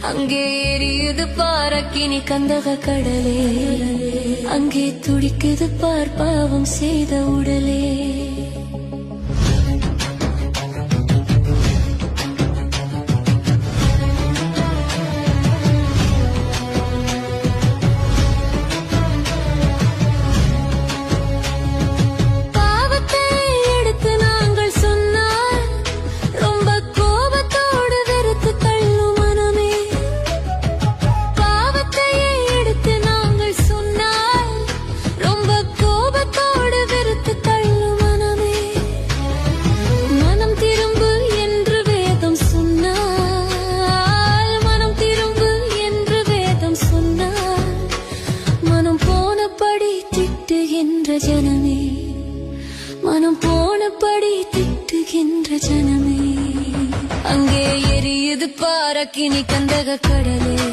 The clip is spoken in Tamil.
அங்கே எரியுது பாரக்கினி கந்தக கடலே, அங்கே துடிக்குது பார் பாவம் செய்த உடலே. ஜனமே மனம் போனபடி திட்டுகின்ற ஜனமே, அங்கே எரியுது பாரக்கினி கந்தக கடலே.